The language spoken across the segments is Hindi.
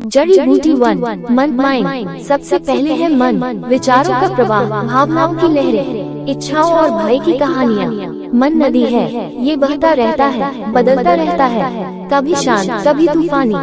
जड़ी बूटी 1 मन माइंड। सबसे पहले है मन, विचारों का प्रवाह, भावनाओं की लहरें, इच्छाओं और भय की कहानियाँ। मन नदी है, ये बहता रहता है, बदलता रहता है, कभी शांत कभी तूफानी।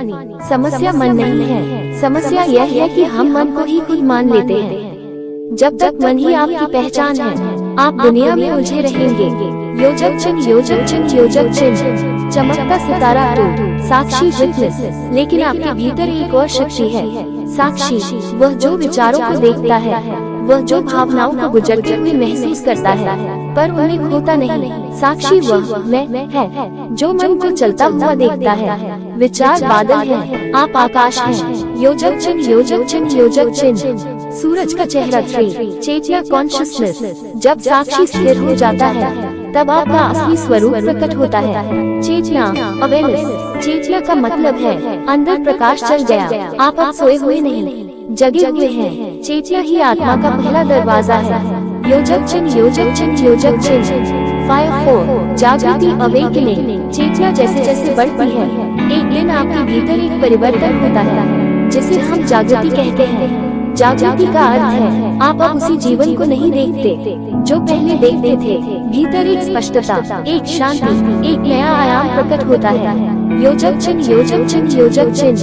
समस्या मन नहीं है, समस्या यह है कि हम मन को ही खुद मान लेते हैं। जब तक मन ही आपकी पहचान है, आप दुनिया में उलझे रहेंगे। योजक चिन्ह, योजक चिन्ह, योजक चिन्ह। चमकता सितारा तो साक्षी विटनेस, लेकिन आपके भीतर एक और शक्ति है, साक्षी। वह जो विचारों को देखता है, वह जो भावनाओं को गुजरते हुए महसूस करता है, पर उन्हें खोता नहीं। साक्षी वह मैं है जो मन को चलता हुआ देखता है। विचार बादल है, आप आकाश हैं। योजक चिन्ह, योजक चिन्ह, योजक चिन्ह। सूरज का चेहरा 3 चेतना कॉन्शियसनेस। जब साक्षी स्थिर हो जाता है, तब आपका असली स्वरूप प्रकट होता है। चेतना अवेयरनेस। चेतना का मतलब है अंदर प्रकाश चल गया, आप अब सोए हुए नहीं, जगे हुए हैं। चेतना ही आत्मा का पहला दरवाजा है। योजक चिन्ह, योजक चिन्ह, योजक चिन्ह। 5-4 जागृति अवेकनिंग। चेतना जैसे जैसे बढ़ती है, एक दिन आपके भीतर एक परिवर्तन होता है, जिसे हम जागृति कहते हैं। जागृति का अर्थ है आप अब उसी जीवन को नहीं देखते जो पहले देखते थे। भीतर एक स्पष्टता, एक शांति, एक नया आयाम प्रकट होता है। योजक चिन्ह, योजक चिन्ह, योजक चिन्ह।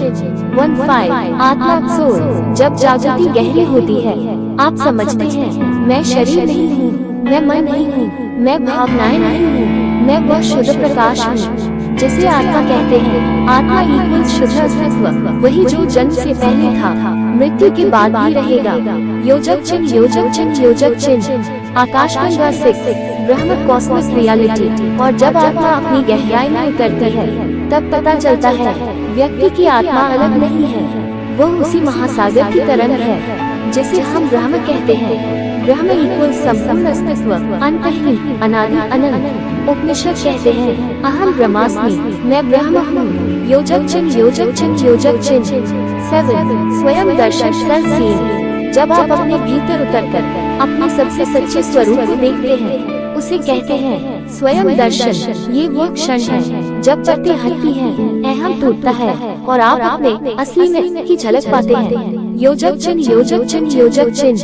1-5 आत्मा सोल। जब जागृति गहरी होती है, आप समझते हैं मैं शरीर नहीं हूँ, मैं मन नहीं हूँ, मैं भावनाएं नहीं हूँ, मैं वह शुद्ध प्रकाश हूँ जिसे आत्मा कहते हैं। आत्मा इक्वल शुद्ध अस्तित्व, वही जो जन्म से पहले था, मृत्यु के बाद भी रहेगा। योजक चिन्ह, योजक चिन्ह, योजक चिन्ह। आकाश गंगा 6 ब्रह्म कॉस्मिक रियलिटी। और जब आत्मा अपनी गहराई में उतरती है, तब पता चलता है व्यक्ति की आत्मा अलग नहीं है, वह उसी महासागर की तरंग है जिसे हम ब्रह्म कहते हैं। ब्रह्म इक्वल संपूर्ण अस्तित्व, अंतहीन, अनादि, अनंत। उपनिषद कहते हैं अहम ब्रह्मास्मि, मैं ब्रह्म हूँ। योजक चिन्ह, योजक चिन्ह, योजक चिन्ह। 7 स्वयं दर्शन सेल्फ सीइंग। जब आप अपने भीतर उतरकर अपने सबसे सच्चे स्वरूप को देखते हैं, उसे कहते हैं स्वयं दर्शन। ये वो क्षण है जब परतें हटती हैं, अहम टूटता है और आप अपने असली में की झलक पाते हैं। योजक चिन्ह, योजक चिन्ह, योजक चिन्ह।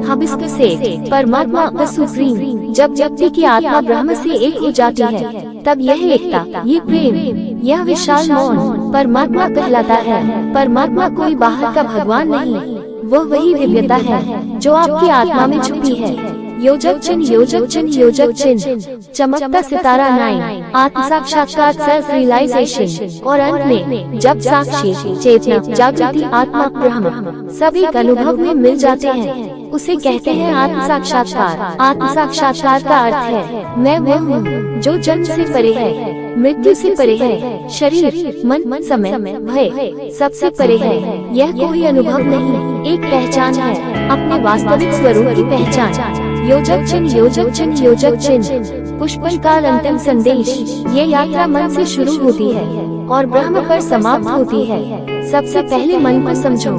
हिबिस्कस 8 परमात्मा द सुप्रीम। जब व्यक्ति की आत्मा ब्रह्म से एक हो जाती है, तब यह एकता, ये प्रेम, यह विशाल मौन परमात्मा कहलाता है। परमात्मा कोई बाहर का भगवान नहीं, वह वही दिव्यता है जो आपकी आत्मा में छुपी है। योजक चिन्ह, योजक चिन्ह, योजक चिन्ह। चमकता सितारा 9 आत्म साक्षात्कार सेल्फ रियलाइजेशन। और अंत में जब साक्षी, चेतना, जागृति, आत्मा, ब्रह्म सब एक अनुभव में मिल जाते हैं, उसे कहते हैं आत्म साक्षात्कार। आत्म साक्षात्कार का अर्थ है मैं वह हूँ जो जन्म से परे है, मृत्यु से परे है, शरीर, मन, समय, भय सबसे परे है। यह कोई अनुभव नहीं, एक पहचान है, अपने वास्तविक स्वरूप की पहचान। योजक चिन्ह, योजक चिन्ह, योजक चिन्ह। पुष्पन काल अंतिम संदेश। ये यात्रा मन से शुरू होती है और ब्रह्म पर समाप्त होती है। सबसे पहले मन को समझो,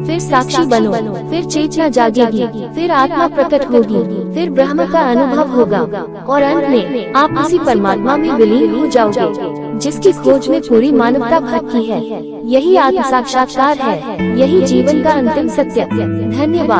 फिर साक्षी बनो, फिर चेतना जागेगी, फिर आत्मा प्रकट होगी, फिर ब्रह्म का अनुभव होगा और अंत में आप उसी परमात्मा में विलीन हो जाओगे जिसकी खोज में पूरी मानवता भटकी है। यही आत्म साक्षात्कार है, यही जीवन का अंतिम सत्य। धन्यवाद।